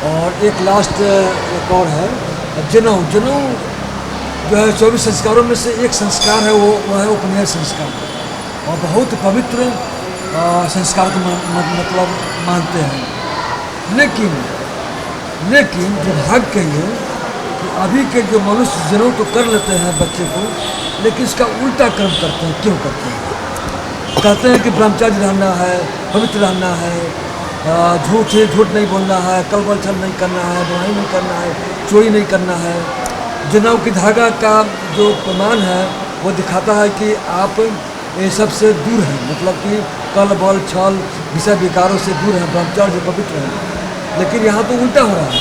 और एक लास्ट एक और है जनेऊ। जनेऊ जो है 24 संस्कारों में से एक संस्कार है, वो है उपनयन संस्कार, और बहुत पवित्र संस्कार को मतलब मानते हैं। लेकिन दुर्भाग्य ये कि अभी के जो मनुष्य जनेऊ तो कर लेते हैं बच्चे को, लेकिन इसका उल्टा कर्म करते हैं। क्यों करते हैं? कहते हैं कि ब्रह्मचारी रहना है, पवित्र रहना है, झूठ नहीं बोलना है, कलबल छल नहीं करना है, बुराई नहीं करना है, चोरी नहीं करना है। जनेऊ की धागा का जो प्रमाण है वो दिखाता है कि आप ये सबसे दूर हैं, मतलब कि कल बल छल विषय विकारों से दूर हैं, ब्रह्मचारी से पवित्र हैं। लेकिन यहाँ तो उल्टा हो रहा है।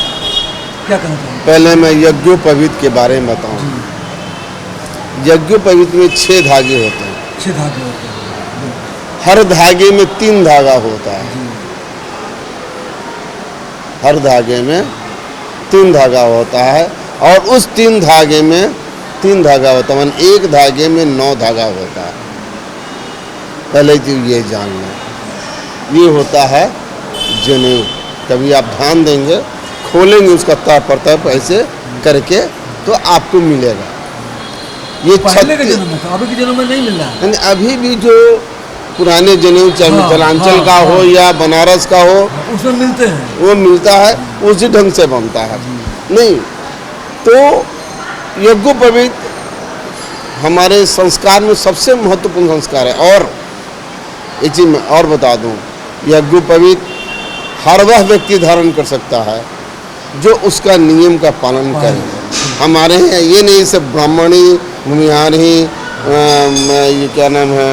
क्या कहना चाहिए? पहले मैं यज्ञोपवीत के बारे में बताऊँ। यज्ञोपवीत में 6 धागे होते हैं। 6 धागे होते हैं। हर धागे में 3 धागा होता है। हर धागे में 3 धागा होता है, और उस 3 धागे में 3 धागा होता है, मतलब एक धागे में 9 धागा होता है। पहले तो ये जानना, ये होता है जनेऊ। कभी आप ध्यान देंगे, खोलेंगे उसका तात्पर्य ऐसे करके तो आपको मिलेगा। ये पहले के जन्म में था, अभी के जन्म में नहीं मिल रहा है। अभी भी जो पुराने जनेऊ चलांचल का हो या बनारस का हो, उसमें मिलते हैं, वो मिलता है, उसी ढंग से बनता है। नहीं तो यज्ञोपवीत हमारे संस्कार में सबसे महत्वपूर्ण संस्कार है। और एक चीज मैं और बता दूं, यज्ञोपवीत हर वह व्यक्ति धारण कर सकता है जो उसका नियम का पालन करे। हमारे यहाँ ये नहीं सिर्फ ब्राह्मण ही, भूमिहार ही, ये क्या नाम है,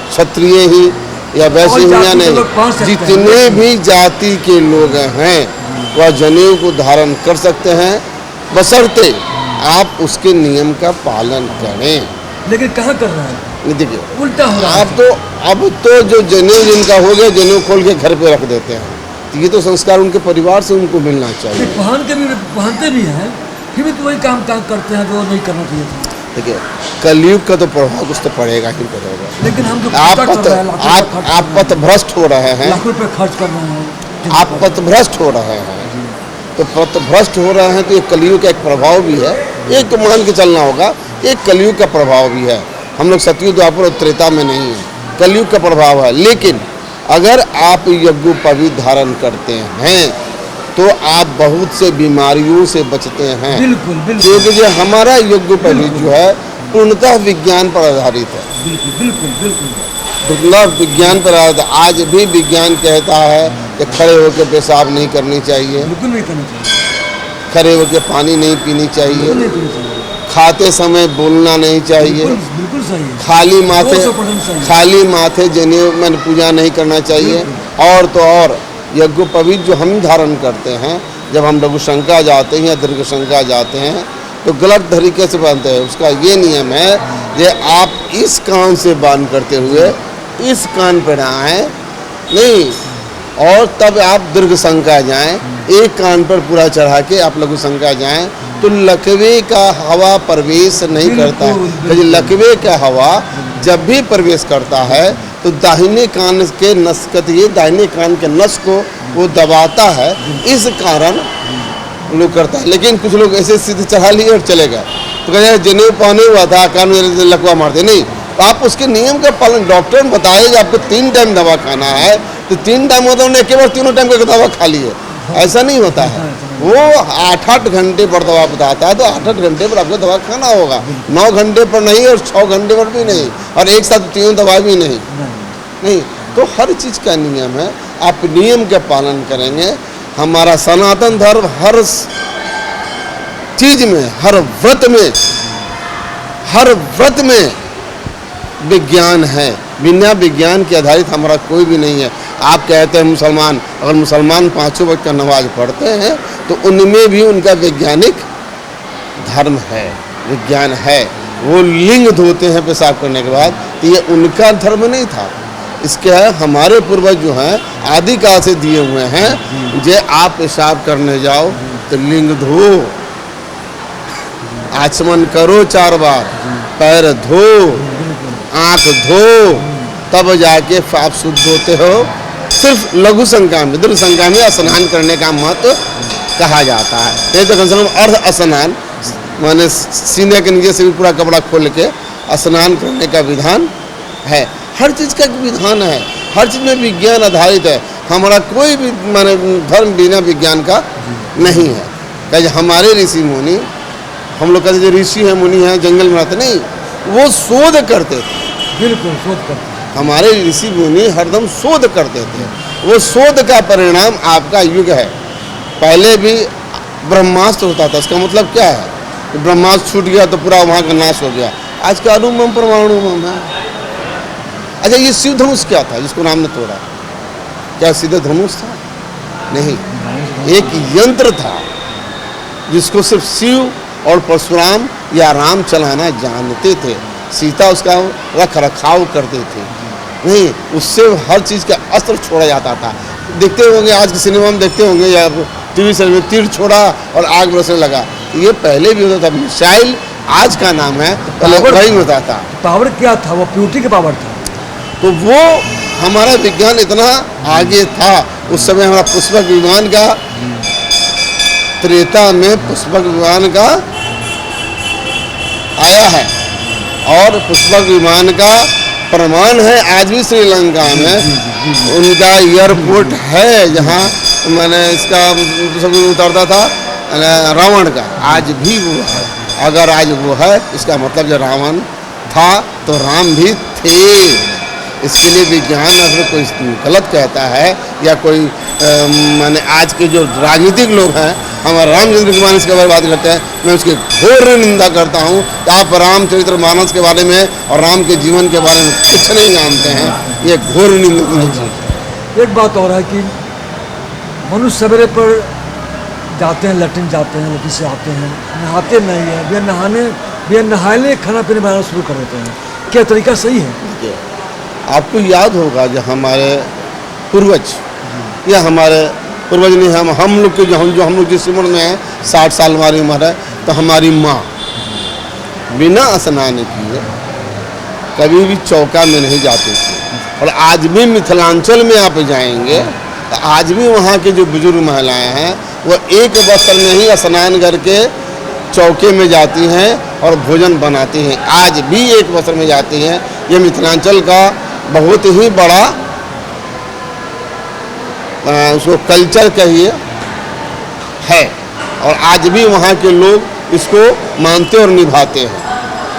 क्षत्रिय ही या वैसे ही, या नहीं, जितने भी जाति के लोग हैं वह जनेऊ को धारण कर सकते हैं, बशर्ते आप उसके नियम का पालन करें। लेकिन कहाँ कर रहे हैं? देखिए उल्टा हो रहा है। अब तो जो जनेऊ जिनका हो गया, जनेऊ खोल के घर पे रख देते हैं। तो ये तो संस्कार उनके परिवार से उनको मिलना चाहिए। पहनते भी हैं, फिर भी तो वही काम करते हैं जो नहीं करना चाहिए था। देखिए कलयुग का तो प्रभाव कुछ तो पड़ेगा ही पड़ेगा। लेकिन हम जो आप पथभ्रष्ट हो रहे हैं, लाखों रुपए खर्च कर रहे हैं, आप पथभ्रष्ट हो रहे हैं। तो पथभ्रष्ट हो रहे हैं तो ये कलयुग का एक प्रभाव भी है। एक मान के चलना होगा, एक कलयुग का प्रभाव भी है। हम लोग सतयुग द्वापर और त्रेता में नहीं है, कलयुग का प्रभाव है। लेकिन अगर आप यज्ञोपवीत धारण करते हैं तो आप बहुत से बीमारियों से बचते हैं। बिल्कुल बिल्कुल। क्योंकि जो हमारा यज्ञोपवीत जो है पूर्णतः विज्ञान पर आधारित है। बिल्कुल बिल्कुल बिल्कुल। पूर्णतः विज्ञान पर आधारित। आज भी विज्ञान कहता है कि खड़े होकर पेशाब नहीं करनी चाहिए, बिल्कुल नहीं करनी चाहिए, खड़े होकर पानी नहीं पीनी चाहिए, खाते समय बोलना नहीं चाहिए, बिल्कुल सही है, खाली माथे जनेऊ में पूजा नहीं करना चाहिए। और तो और यज्ञोपवीत जो हम धारण करते हैं, जब हम लघुशंका जाते हैं या दीर्घशंका जाते हैं तो गलत तरीके से बांधते हैं। उसका ये नियम है कि आप इस कान से बांध करते हुए इस कान पर आए नहीं, और तब आप दीर्घशंका जाएं, एक कान पर पूरा चढ़ा के आप लघुशंका जाएं तो लकवे का हवा प्रवेश नहीं करता है। क्योंकि लकवे का हवा जब भी प्रवेश करता है तो दाहिने कान के नस ये दाहिने कान के नस को वो दबाता है, इस कारण लोग करता है। लेकिन कुछ लोग ऐसे सीधे चढ़ा लिए और चले गए, तो कहते जनेऊ पहने हुआ था, कान में लकवा मारते नहीं। तो आप उसके नियम का पालन, डॉक्टर ने बताया कि आपको 3 टाइम दवा खाना है, तो 3 टाइम होता है, एक बार 3 टाइम का दवा खा लिए। ऐसा नहीं होता है, वो 8-8 घंटे पर दवा बताता है, तो 8-8 घंटे पर आपको दवा खाना होगा। 9 घंटे पर नहीं और 6 घंटे पर भी नहीं, और एक साथ 3 दवा भी नहीं। तो हर चीज़ का नियम है, आप नियम का पालन करेंगे। हमारा सनातन धर्म हर चीज में, हर व्रत में विज्ञान है। बिना विज्ञान के आधारित हमारा कोई भी नहीं है। आप कहते हैं मुसलमान, अगर मुसलमान 5 वक्त का नमाज पढ़ते हैं तो उनमें भी उनका वैज्ञानिक धर्म है, विज्ञान है। वो लिंग धोते हैं पेशाब करने के बाद, तो ये उनका धर्म नहीं था। इसके हमारे पूर्वज जो हैं आदिकाल से दिए हुए हैं, जे आप पेशाब करने जाओ तो लिंग धो, आचमन करो 4 बार, पैर धो, आँख धो, तब जाके आप शुद्ध होते हो। सिर्फ लघु संख्या में, दीर्घ संख्या में स्नान करने का महत्व कहा जाता है। नहीं तो कम से कम अर्ध स्नान माने सीने के नीचे से भी पूरा कपड़ा खोल के स्नान करने का विधान है। हर चीज़ का एक विधान है, हर चीज़ में विज्ञान आधारित है। हमारा कोई भी माने धर्म बिना विज्ञान का नहीं है। कहे हमारे ऋषि मुनि, हम लोग कहते जो ऋषि हैं मुनि हैं जंगल में रहते, नहीं, वो शोध करते थे। बिल्कुल शोध करते थे। हमारे ऋषि मुनि हरदम शोध करते थे। वो शोध का परिणाम आपका युग है। पहले भी ब्रह्मास्त्र होता था, इसका मतलब क्या है? ब्रह्मास्त्र छूट गया तो पूरा वहाँ का नाश हो गया। आज का अणु बम परमाणु बम है। अच्छा, ये शिव धनुष क्या था जिसको राम ने तोड़ा? क्या सीधे धनुष था? नहीं, एक यंत्र था जिसको सिर्फ शिव और परशुराम या राम चलाना जानते थे। सीता उसका रख रखाव करते थे। नहीं, उससे हर चीज़ का अस्त्र छोड़ा जाता था। देखते होंगे आज के सिनेमा में, देखते होंगे या टीवी से, तीर छोड़ा और आग बरसने लगा। ये पहले भी होता था। मिसाइल आज का नाम है, पहले वही होता था। पावर क्या था? वो प्यूरिटी का पावर था। तो वो हमारा विज्ञान इतना आगे था। उस समय हमारा पुष्पक विमान का, त्रेता में पुष्पक विमान का आया है और पुष्पक विमान का प्रमाण है आज भी श्रीलंका में उनका एयरपोर्ट है, जहाँ मैंने इसका सब उतरता था रावण का, आज भी वो है। अगर आज वो है, इसका मतलब जो रावण था तो राम भी थे। इसके लिए विज्ञान अगर कोई गलत कहता है या कोई माने आज के जो राजनीतिक लोग हैं हमारे रामचंद्र के मानस के बारे में बात करते हैं, मैं उसकी घोर निंदा करता हूँ। आप रामचरित्र मानस के बारे में और राम के जीवन के बारे में कुछ नहीं जानते हैं। ये घोर निंदा। एक बात और है कि मनुष्य सवेरे पर जाते हैं, लैट्रिन जाते हैं, लैट्रिन से आते हैं, नहाते नहीं हैं, बिना नहाने खाना पीने बनाना शुरू कर देते हैं। क्या तरीका सही है? आपको याद होगा जो हमारे पूर्वज या हमारे पूर्वज नहीं, हम लोग के जो हम लोग जिस उम्र में हैं, 60 साल हमारी उम्र है, तो हमारी माँ बिना स्नान किए कभी भी चौका में नहीं जाती थी। और आज भी मिथिलांचल में आप जाएंगे तो आज भी वहाँ के जो बुजुर्ग महिलाएं हैं वो एक वस्त्र में ही स्नान करके चौके में जाती हैं और भोजन बनाती हैं। आज भी एक वस्त्र में जाती हैं। ये मिथिलांचल का बहुत ही बड़ा उसको कल्चर कहिए है और आज भी वहाँ के लोग इसको मानते और निभाते हैं।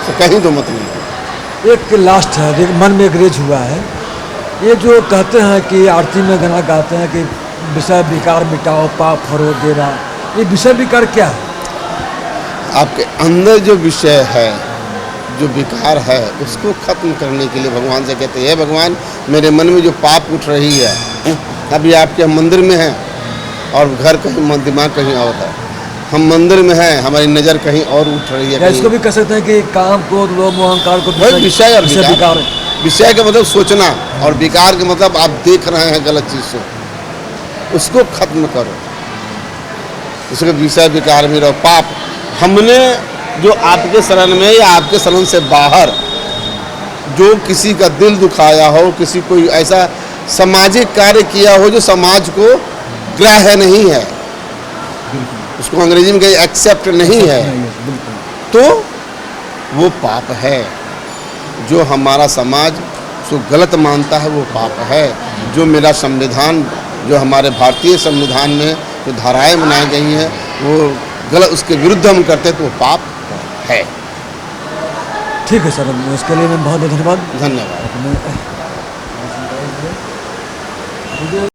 तो कहीं तो मत नहीं। एक लास्ट है, मन में एक रेज हुआ है। ये जो कहते हैं कि आरती में गाना गाते हैं कि विषय विकार मिटाओ पाप हरो देरा, ये विषय विकार क्या है? आपके अंदर जो विषय है, जो विकार है, उसको खत्म करने के लिए भगवान से कहते हैं, भगवान मेरे मन में जो पाप उठ रही है, अभी आपके मंदिर में हैं और घर कहीं दिमाग कहीं और है, हम मंदिर में हैं, हमारी नज़र कहीं और उठ रही है। इसको भी कह सकते हैं कि काम को, लोभ अहंकार को विषय और विकार। विषय का मतलब सोचना और विकार का मतलब आप देख रहे हैं गलत चीज़ से, उसको खत्म करो। उसके विषय विकार में रहो। पाप हमने जो आपके शरण में या आपके शरण से बाहर जो किसी का दिल दुखाया हो, किसी कोई ऐसा सामाजिक कार्य किया हो जो समाज को ग्राह्य नहीं है, उसको अंग्रेजी में कहीं एक्सेप्ट नहीं है, तो वो पाप है। जो हमारा समाज उसको गलत मानता है वो पाप है। जो मेरा संविधान, जो हमारे भारतीय संविधान में जो धाराएं बनाई गई हैं वो गलत, उसके विरुद्ध हम करते तो वो पाप है। ठीक है सर, इसके लिए मैं बहुत बहुत धन्यवाद। धन्यवाद।